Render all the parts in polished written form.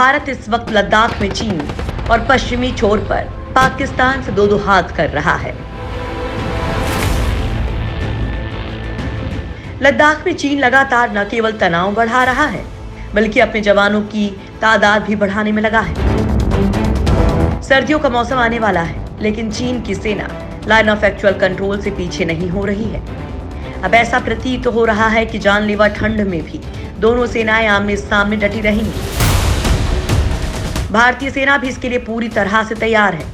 भारत इस वक्त लद्दाख में चीन और पश्चिमी छोर पर पाकिस्तान से दो हाथ कर रहा है। लद्दाख में चीन लगातार न केवल तनाव बढ़ा रहा है बल्कि अपने जवानों की तादाद भी बढ़ाने में लगा है। सर्दियों का मौसम आने वाला है, लेकिन चीन की सेना लाइन ऑफ एक्चुअल कंट्रोल से पीछे नहीं हो रही है। अब ऐसा प्रतीत हो रहा है कि जानलेवा ठंड में भी दोनों सेनाएं आमने सामने डटी रहेंगी। भारतीय सेना भी इसके लिए पूरी तरह से तैयार है।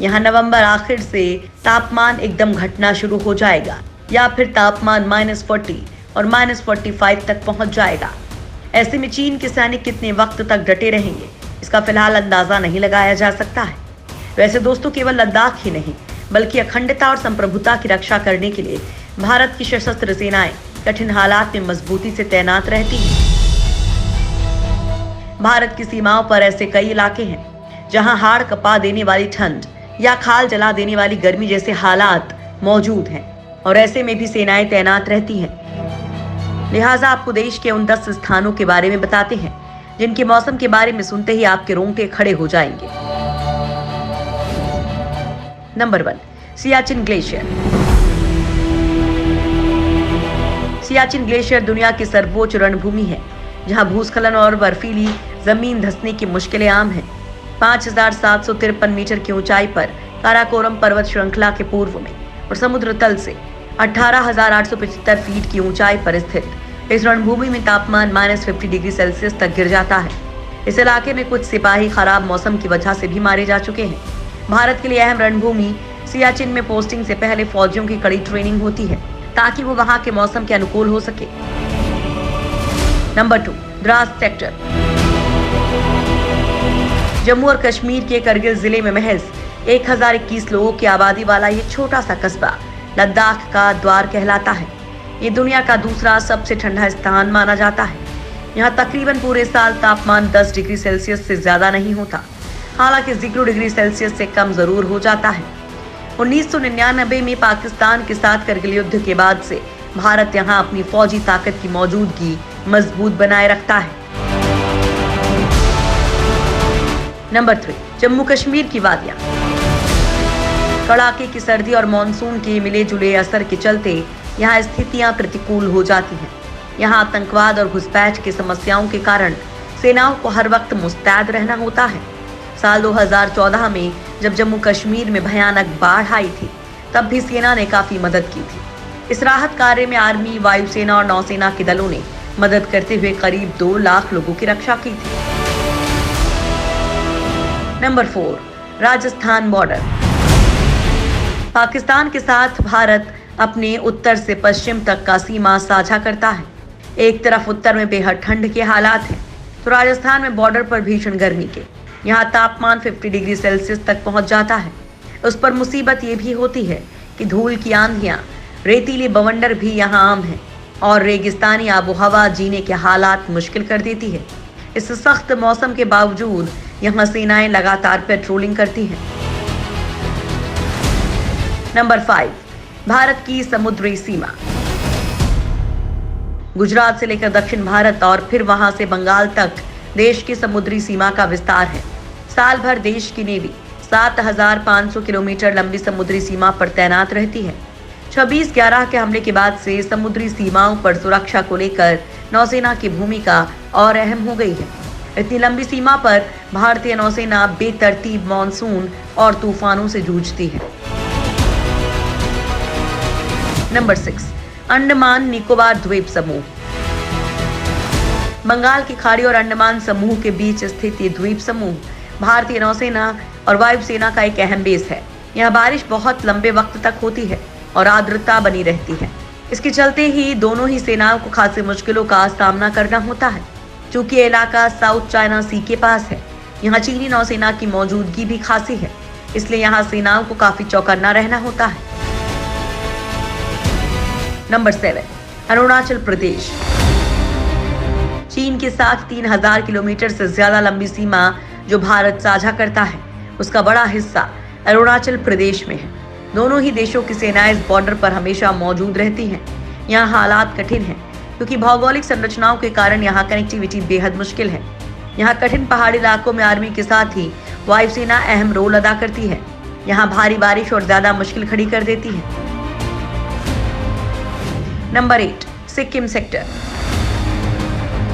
यहाँ नवंबर आखिर से तापमान एकदम घटना शुरू हो जाएगा या फिर तापमान -40 और -45 तक पहुंच जाएगा। ऐसे में चीन के सैनिक कितने वक्त तक डटे रहेंगे, इसका फिलहाल अंदाजा नहीं लगाया जा सकता है। वैसे दोस्तों, केवल लद्दाख ही नहीं बल्कि अखंडता और संप्रभुता की रक्षा करने के लिए भारत की सशस्त्र सेनाएं कठिन हालात में मजबूती से तैनात रहती हैं। भारत की सीमाओं पर ऐसे कई इलाके हैं जहां हाड़ कपा देने वाली ठंड या खाल जला देने वाली गर्मी जैसे हालात मौजूद हैं और ऐसे में भी सेनाएं तैनात रहती हैं। लिहाजा आपको देश के उन 10 स्थानों के बारे में बताते हैं जिनके मौसम के बारे में सुनते ही आपके रोंगटे खड़े हो जाएंगे। Number 1, Siachen glacier. Siachen glacier दुनिया की सर्वोच्च रणभूमि है जहां भूस्खलन और बर्फीली जमीन धंसने की मुश्किलें आम हैं। 5753 मीटर की ऊंचाई पर काराकोरम पर्वत श्रृंखला के पूर्व में और समुद्र तल से 18,875 फीट की ऊंचाई पर स्थित इस रणभूमि में तापमान -50 डिग्री सेल्सियस तक गिर जाता है। इस इलाके में कुछ सिपाही खराब मौसम की वजह से भी मारे जा चुके हैं। भारत के लिए अहम रणभूमि सियाचिन में पोस्टिंग से पहले फौजियों की कड़ी ट्रेनिंग होती है ताकि वो वहां के मौसम के अनुकूल हो सके। Number 2, Dras sector. जम्मू और कश्मीर के करगिल जिले में महज 1021 लोगों की आबादी वाला ये छोटा सा कस्बा लद्दाख का द्वार कहलाता है। ये दुनिया का दूसरा सबसे ठंडा स्थान माना जाता है। यहाँ तकरीबन पूरे साल तापमान 10 डिग्री सेल्सियस से ज्यादा नहीं होता, हालांकि 0 डिग्री सेल्सियस से कम जरूर हो जाता है। 1999 में पाकिस्तान के साथ करगिल युद्ध के बाद से भारत यहाँ अपनी फौजी ताकत की मौजूदगी मजबूत बनाए रखता है। नंबर 3, जम्मू कश्मीर की वादियां। कड़ाके की सर्दी और मानसून के मिले जुले असर के चलते यहाँ स्थितियां प्रतिकूल हो जाती हैं। यहाँ आतंकवाद और घुसपैठ की समस्याओं के कारण सेनाओं को हर वक्त मुस्तैद रहना होता है। साल 2014 में जब जम्मू कश्मीर में भयानक बाढ़ आई थी, तब भी सेना ने काफी मदद की थी। इस राहत कार्य में आर्मी, वायुसेना और नौसेना के दलों ने मदद करते हुए करीब 2 लाख लोगों की रक्षा की थी। Number 4, Rajasthan border. पाकिस्तान के साथ भारत अपने उत्तर से पश्चिम तक का सीमा साझा करता है। एक तरफ उत्तर में बेहद ठंड के हालात हैं, तो राजस्थान में बॉर्डर पर भीषण गर्मी के। यहाँ तापमान 50 डिग्री सेल्सियस तक पहुंच जाता है। उस पर मुसीबत ये भी होती है कि धूल की आंधियां, रेतीले बवंडर भी यहाँ आम है और रेगिस्तानी आबोहवा जीने के हालात मुश्किल कर देती है। इस सख्त मौसम के बावजूद यहाँ सेनाएं लगातार पेट्रोलिंग करती हैं। नंबर 5, भारत की समुद्री सीमा। गुजरात से लेकर दक्षिण भारत और फिर वहां से बंगाल तक देश की समुद्री सीमा का विस्तार है। साल भर देश की नेवी 7,500 किलोमीटर लंबी समुद्री सीमा पर तैनात रहती है। 26/11 के हमले के बाद से समुद्री सीमाओं पर सुरक्षा को लेकर नौसेना की भूमिका और अहम हो गई है। इतनी लंबी सीमा पर भारतीय नौसेना बेतरतीब मानसून और तूफानों से जूझती है। नंबर 6, अंडमान निकोबार द्वीप समूह। बंगाल की खाड़ी और अंडमान समूह के बीच स्थित ये द्वीप समूह भारतीय नौसेना और वायुसेना का एक अहम बेस है। यहाँ बारिश बहुत लंबे वक्त तक होती है और आर्द्रता बनी रहती है। इसके चलते ही दोनों ही सेनाओं को खासी मुश्किलों का सामना करना होता है। चूंकि ये इलाका साउथ चाइना सी के पास है, यहाँ चीनी नौसेना की मौजूदगी भी खासी है, इसलिए यहाँ सेनाओं को काफी चौकन्ना रहना होता है। नंबर 7, अरुणाचल प्रदेश। चीन के साथ 3000 किलोमीटर से ज्यादा लंबी सीमा जो भारत साझा करता है, उसका बड़ा हिस्सा अरुणाचल प्रदेश में है। दोनों ही देशों की सेनाएं इस बॉर्डर पर हमेशा मौजूद रहती हैं। यहाँ हालात कठिन हैं क्योंकि भौगोलिक संरचनाओं के कारण यहाँ कनेक्टिविटी बेहद मुश्किल है। यहाँ कठिन पहाड़ी इलाकों में आर्मी के साथ ही वायुसेना अहम रोल अदा करती है। यहाँ भारी बारिश और ज्यादा मुश्किल खड़ी कर देती है। Number 8, Sikkim sector.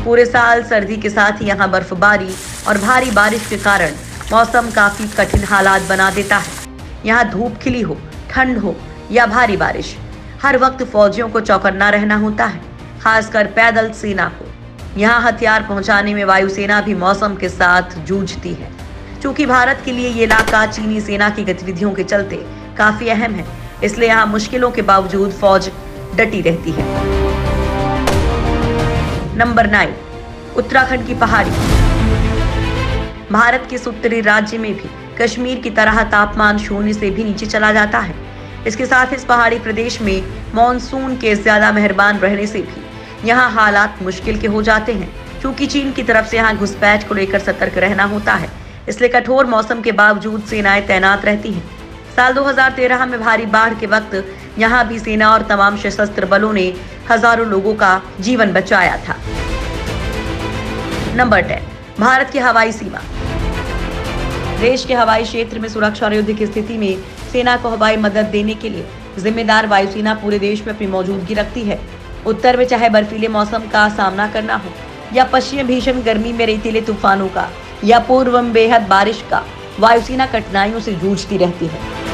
पूरे साल सर्दी के साथ ही यहाँ बर्फबारी और भारी बारिश के कारण मौसम काफी कठिन हालात बना देता है। यहाँ धूप खिली हो, ठंड हो या भारी बारिश, हर वक्त फौजियों को चौकन्ना रहना होता है, खासकर पैदल सेना को। यहाँ हथियार पहुंचाने में वायुसेना भी मौसम के साथ जूझती है। चूंकि भारत के लिए ये इलाका चीनी सेना की गतिविधियों के चलते काफी अहम है, इसलिए यहाँ मुश्किलों के बावजूद फौज डटी रहती है। नंबर 9, उत्तराखंड की पहाड़ी। भारत के इस उत्तरी राज्य में भी कश्मीर की तरह तापमान शून्य से भी नीचे चला जाता है। इसके साथ इस पहाड़ी प्रदेश में मॉनसून के ज्यादा मेहरबान रहने से भी यहाँ हालात मुश्किल के हो जाते हैं। क्योंकि चीन की तरफ से यहाँ घुसपैठ को लेकर सतर्क रहना होता है, इसलिए कठोर मौसम के बावजूद सेनाएं तैनात रहती हैं। साल 2013 में भारी बाढ़ के वक्त यहाँ भी सेना और तमाम सशस्त्र बलों ने हजारों लोगों का जीवन बचाया था। नंबर 10, भारत की हवाई सीमा। देश के हवाई क्षेत्र में सुरक्षा और युद्ध की स्थिति में सेना को हवाई मदद देने के लिए जिम्मेदार वायुसेना पूरे देश में अपनी मौजूदगी रखती है। उत्तर में चाहे बर्फीले मौसम का सामना करना हो या पश्चिम भीषण गर्मी में रेतीले तूफानों का या पूर्व में बेहद बारिश का, वायुसेना कठिनाइयों से जूझती रहती है।